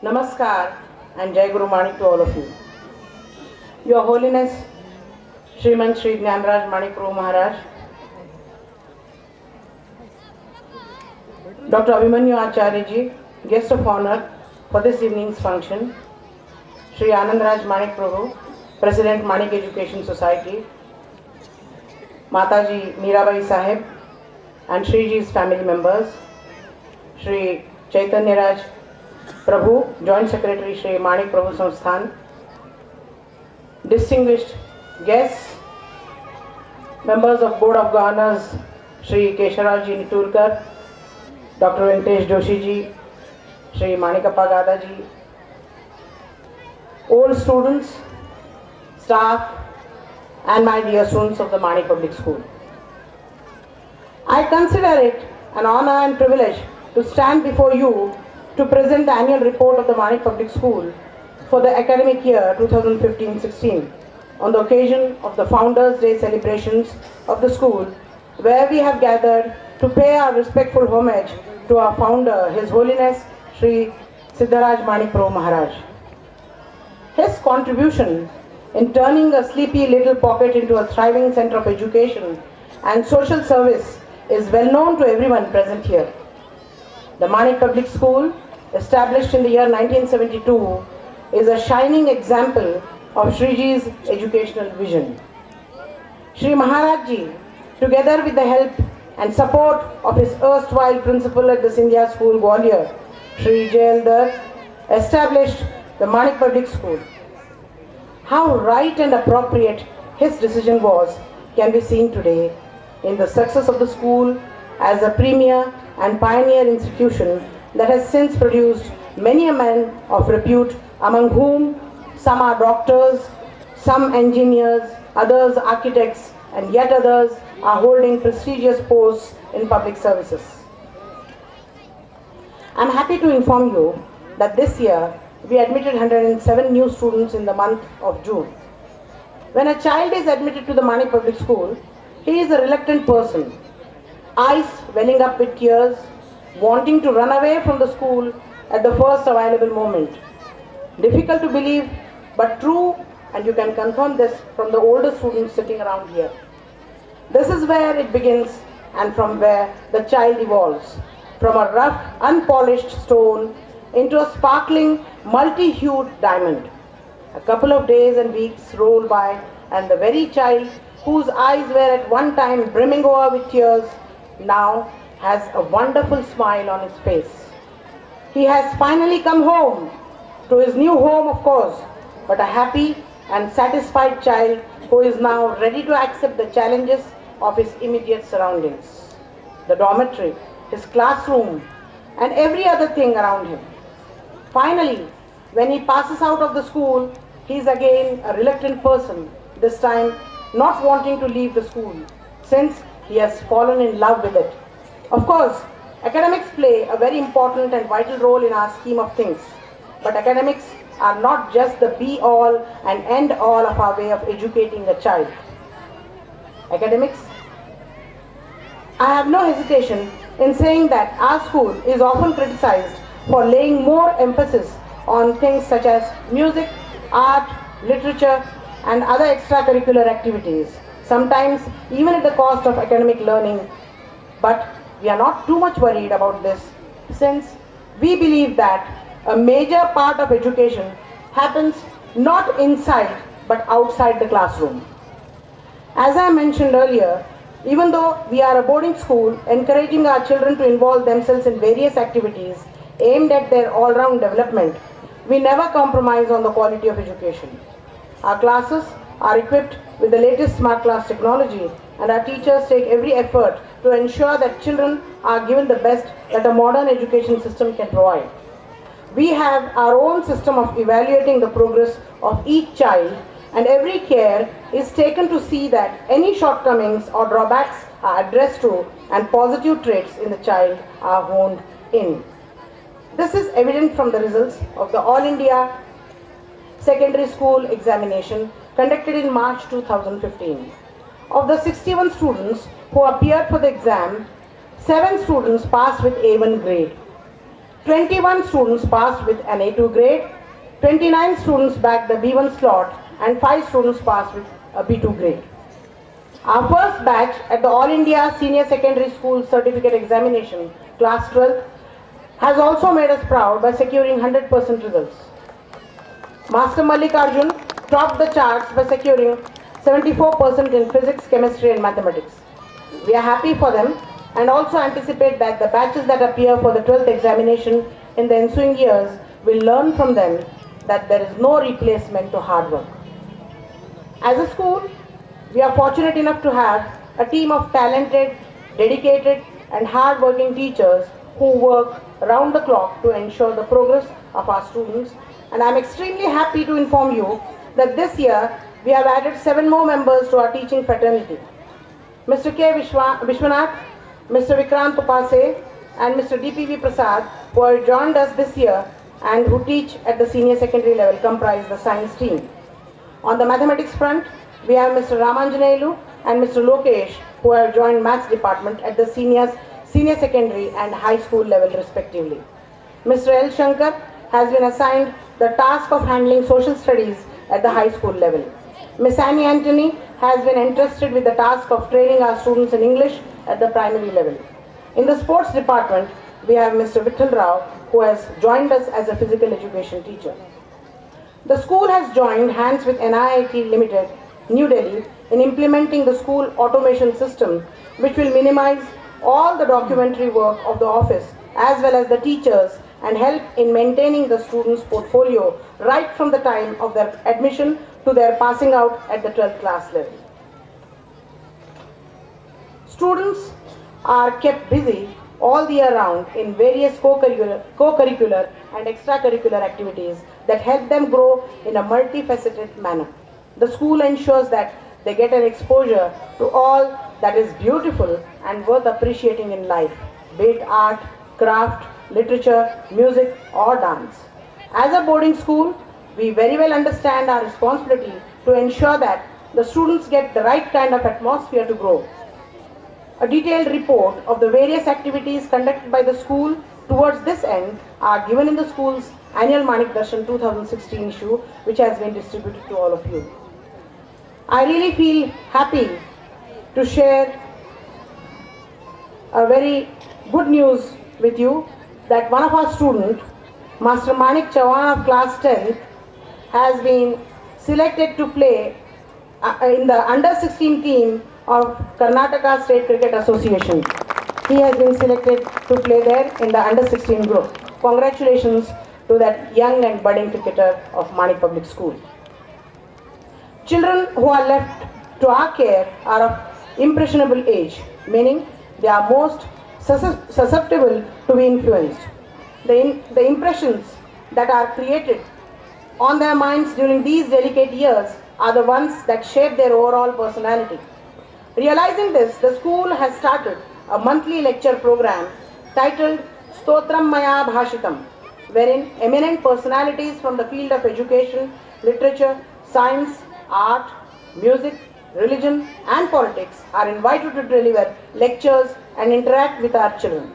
Namaskar and Jai Guru Manik to all of you. Your Holiness, Shriman Shri Jnanraj Manik Prabhu Maharaj, Dr. Abhimanyu Acharya ji, guest of honor for this evening's function, Shri Anandraj Manik Prabhu, President Manik Education Society, Mataji Mirabai Sahib, and Shriji's family members, Shri Chaitanya Raj Prabhu, Joint Secretary Shri Manik Prabhu Samsthan, distinguished guests, members of Board of Governors Shri Kesharajji Niturkar, Dr. Venkatesh Joshi ji, Shri Manikappa Gada ji, old students, staff, and my dear students of the Manik Public School. I consider it an honor and privilege to stand before you to present the annual report of the Manik Public School for the academic year 2015-16 on the occasion of the Founders' Day celebrations of the school, where we have gathered to pay our respectful homage to our founder, His Holiness Sri Siddharaj Manik Prabhu Maharaj. His contribution in turning a sleepy little pocket into a thriving center of education and social service is well known to everyone present here. The Manik Public School, established in the year 1972, is a shining example of Shriji's educational vision. Shri Maharaj Ji, together with the help and support of his erstwhile principal at the Scindia School, Gwalior, Shri Jagirdar, established the Manik Public School. How right and appropriate his decision was can be seen today in the success of the school as a premier and pioneer institution that has since produced many a men of repute, among whom some are doctors, some engineers, others architects, and yet others are holding prestigious posts in public services. I am happy to inform you that this year we admitted 107 new students in the month of June. When a child is admitted to the Manik Public School, he is a reluctant person, eyes welling up with tears, wanting to run away from the school at the first available moment. Difficult to believe, but true, and you can confirm this from the older students sitting around here. This is where it begins and from where the child evolves, from a rough, unpolished stone into a sparkling, multi-hued diamond. A couple of days and weeks roll by, and the very child whose eyes were at one time brimming over with tears now has a wonderful smile on his face. He has finally come home, to his new home of course, but a happy and satisfied child who is now ready to accept the challenges of his immediate surroundings. The dormitory, his classroom, and every other thing around him. Finally, when he passes out of the school, he is again a reluctant person, this time not wanting to leave the school, since he has fallen in love with it. Of course, academics play a very important and vital role in our scheme of things, but academics are not just the be-all and end-all of our way of educating a child. Academics, I have no hesitation in saying that our school is often criticized for laying more emphasis on things such as music, art, literature, and other extracurricular activities, sometimes even at the cost of academic learning. But we are not too much worried about this, since we believe that a major part of education happens not inside but outside the classroom. As I mentioned earlier, even though we are a boarding school encouraging our children to involve themselves in various activities aimed at their all-round development, we never compromise on the quality of education. Our classes are equipped with the latest smart class technology, and our teachers take every effort to ensure that children are given the best that a modern education system can provide. We have our own system of evaluating the progress of each child, and every care is taken to see that any shortcomings or drawbacks are addressed to and positive traits in the child are honed in. This is evident from the results of the All India Secondary School Examination conducted in March 2015. Of the 61 students who appeared for the exam, 7 students passed with A1 grade. 21 students passed with an A2 grade, 29 students bagged the B1 slot, and 5 students passed with a B2 grade. Our first batch at the All India Senior Secondary School Certificate Examination, Class 12, has also made us proud by securing 100% results. Master Mallikarjun topped the charts by securing 74% in physics, chemistry and mathematics. We are happy for them and also anticipate that the batches that appear for the 12th examination in the ensuing years will learn from them that there is no replacement to hard work. As a school, we are fortunate enough to have a team of talented, dedicated and hard-working teachers who work around the clock to ensure the progress of our students, and I am extremely happy to inform you that this year we have added 7 more members to our teaching fraternity. Mr. K. Vishwanath, Mr. Vikrant Upase and Mr. DPV Prasad, who have joined us this year and who teach at the senior secondary level, comprise the science team. On the mathematics front, we have Mr. Ramanjanelu and Mr. Lokesh, who have joined maths department at the senior secondary and high school level respectively. Mr. L. Shankar has been assigned the task of handling social studies at the high school level. Miss Annie Anthony has been entrusted with the task of training our students in English at the primary level. In the sports department, we have Mr. Vittal Rao, who has joined us as a physical education teacher. The school has joined hands with NIIT Limited, New Delhi, in implementing the school automation system, which will minimize all the documentary work of the office as well as the teachers and help in maintaining the students' portfolio right from the time of their admission to their passing out at the 12th class level. Students are kept busy all the year round in various co-curricular and extracurricular activities that help them grow in a multifaceted manner. The school ensures that they get an exposure to all that is beautiful and worth appreciating in life, be it art, craft, literature, music or dance. As a boarding school, we very well understand our responsibility to ensure that the students get the right kind of atmosphere to grow. A detailed report of the various activities conducted by the school towards this end are given in the school's annual Manik Darshan 2016 issue, which has been distributed to all of you. I really feel happy to share a very good news with you that one of our students, Master Manik Chavan of class 10th, has been selected to play in the under 16 team of Karnataka State Cricket Association. He has been selected to play there in the under 16 group. Congratulations to that young and budding cricketer of Manik Public School. Children who are left to our care are of impressionable age, meaning they are most susceptible to be influenced. The impressions that are created on their minds during these delicate years are the ones that shape their overall personality. Realizing this, the school has started a monthly lecture program titled Stotram Maya Bhashitam, wherein eminent personalities from the field of education, literature, science, art, music, religion and politics are invited to deliver lectures and interact with our children.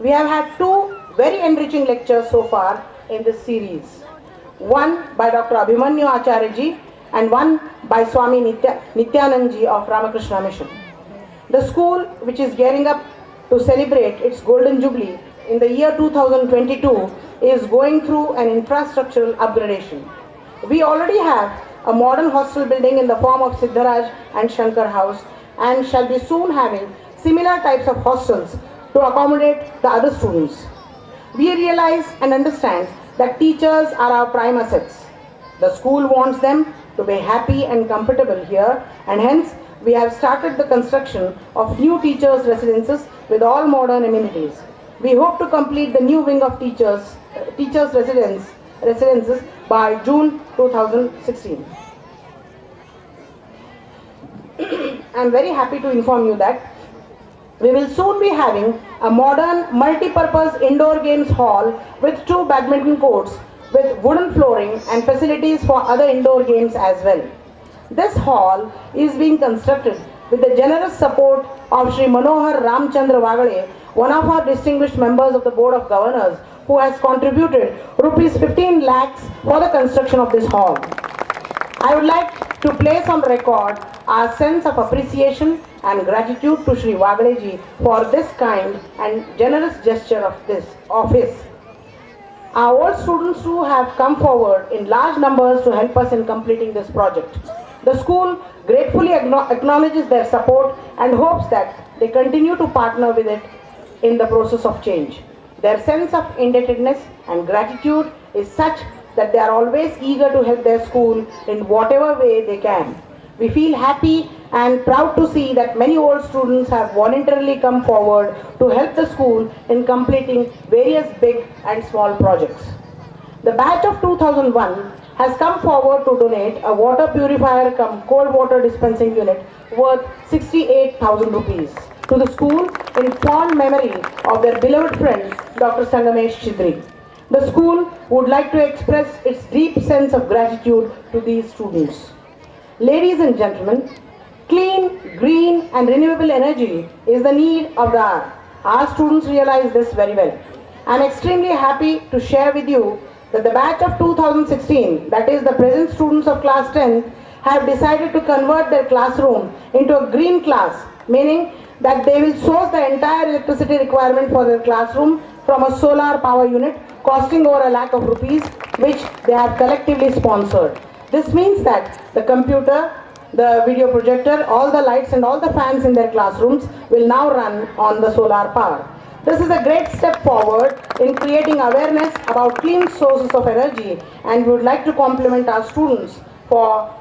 We have had 2 very enriching lectures so far in this series. One by Dr. Abhimanyu Acharya and one by Swami Nityanand of Ramakrishna Mission. The school, which is gearing up to celebrate its Golden Jubilee in the year 2022, is going through an infrastructural upgradation. We already have a modern hostel building in the form of Siddharaj and Shankar House and shall be soon having similar types of hostels to accommodate the other students. We realize and understand that teachers are our prime assets. The school wants them to be happy and comfortable here, and hence we have started the construction of new teachers' residences with all modern amenities. We hope to complete the new wing of teachers' residences by June 2016. I am very happy to inform you that we will soon be having a modern multi-purpose indoor games hall with 2 badminton courts with wooden flooring and facilities for other indoor games as well. This hall is being constructed with the generous support of Sri Manohar Ramchandra Vagale, one of our distinguished members of the Board of Governors, who has contributed rupees 15 lakhs for the construction of this hall. I would like to place on record our sense of appreciation and gratitude to Shri Wagaleji for this kind and generous gesture of his. Our old students too have come forward in large numbers to help us in completing this project. The school gratefully acknowledges their support and hopes that they continue to partner with it in the process of change. Their sense of indebtedness and gratitude is such that they are always eager to help their school in whatever way they can. We feel happy and proud to see that many old students have voluntarily come forward to help the school in completing various big and small projects. The batch of 2001 has come forward to donate a water purifier cum cold water dispensing unit worth 68,000 rupees to the school in fond memory of their beloved friend Dr. Sangamesh Chidri. The school would like to express its deep sense of gratitude to these students. Ladies and gentlemen, clean, green and renewable energy is the need of the hour. Our students realize this very well. I am extremely happy to share with you that the batch of 2016, that is the present students of class 10, have decided to convert their classroom into a green class, meaning that they will source the entire electricity requirement for their classroom from a solar power unit costing over a lakh of rupees, which they have collectively sponsored. This means that the computer, the video projector, all the lights and all the fans in their classrooms will now run on the solar power. This is a great step forward in creating awareness about clean sources of energy, and we would like to compliment our students for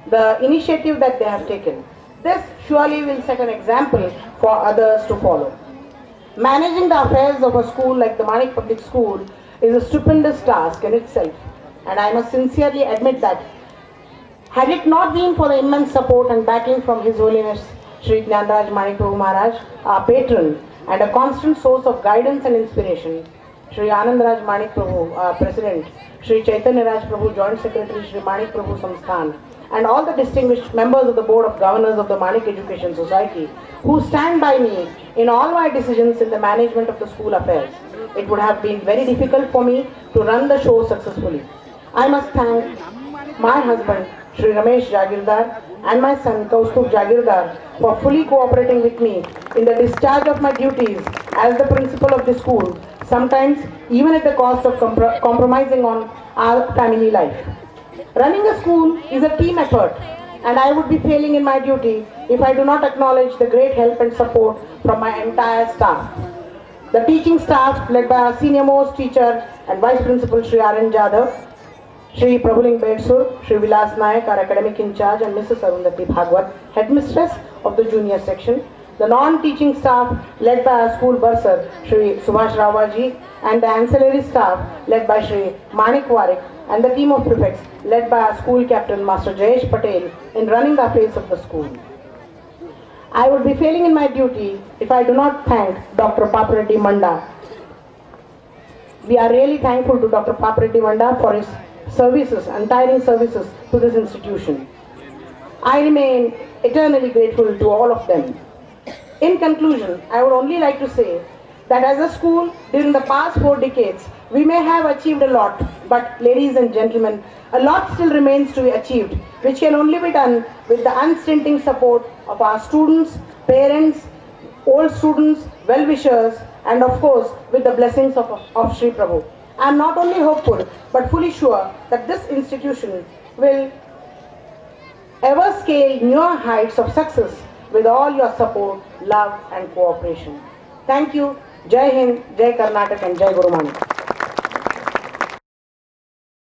the initiative that they have taken. This surely will set an example for others to follow. Managing the affairs of a school like the Manik Public School is a stupendous task in itself, and I must sincerely admit that had it not been for the immense support and backing from His Holiness Sri Jnanraj Manik Prabhu Maharaj, our patron, and a constant source of guidance and inspiration, Sri Anandraj Manik Prabhu, our President, Sri Chaitanya Raj Prabhu, Joint Secretary Sri Manik Prabhu Samsthan, and all the distinguished members of the Board of Governors of the Manik Education Society who stand by me in all my decisions in the management of the school affairs. It would have been very difficult for me to run the show successfully. I must thank my husband, Sri Ramesh Jagirdar, and my son, Kaustubh Jagirdar, for fully cooperating with me in the discharge of my duties as the principal of the school, sometimes even at the cost of compromising on our family life. Running a school is a team effort, and I would be failing in my duty if I do not acknowledge the great help and support from my entire staff. The teaching staff, led by our senior most teacher and Vice Principal Sri R.N. Jadhav, Shri Prabhuling Bedsur, Shri Vilas Nayak, our academic in charge, and Mrs. Arundhati Bhagwat, headmistress of the junior section. The non-teaching staff, led by our school bursar, Shri Subhash Rawaji, and the ancillary staff, led by Shri Manik Warik, and the team of prefects, led by our school captain, Master Jayesh Patel, in running the affairs of the school. I would be failing in my duty if I do not thank Dr. Papareddy Manda. We are really thankful to Dr. Papareddy Manda for his services, untiring services to this institution. I remain eternally grateful to all of them. In conclusion, I would only like to say that as a school, during the past 4 decades, we may have achieved a lot, but ladies and gentlemen, a lot still remains to be achieved, which can only be done with the unstinting support of our students, parents, old students, well-wishers, and of course, with the blessings of Sri Prabhu. I am not only hopeful, but fully sure that this institution will ever scale newer heights of success with all your support, love, and cooperation. Thank you. Jai Hind, Jai Karnataka, and Jai Guru Manik.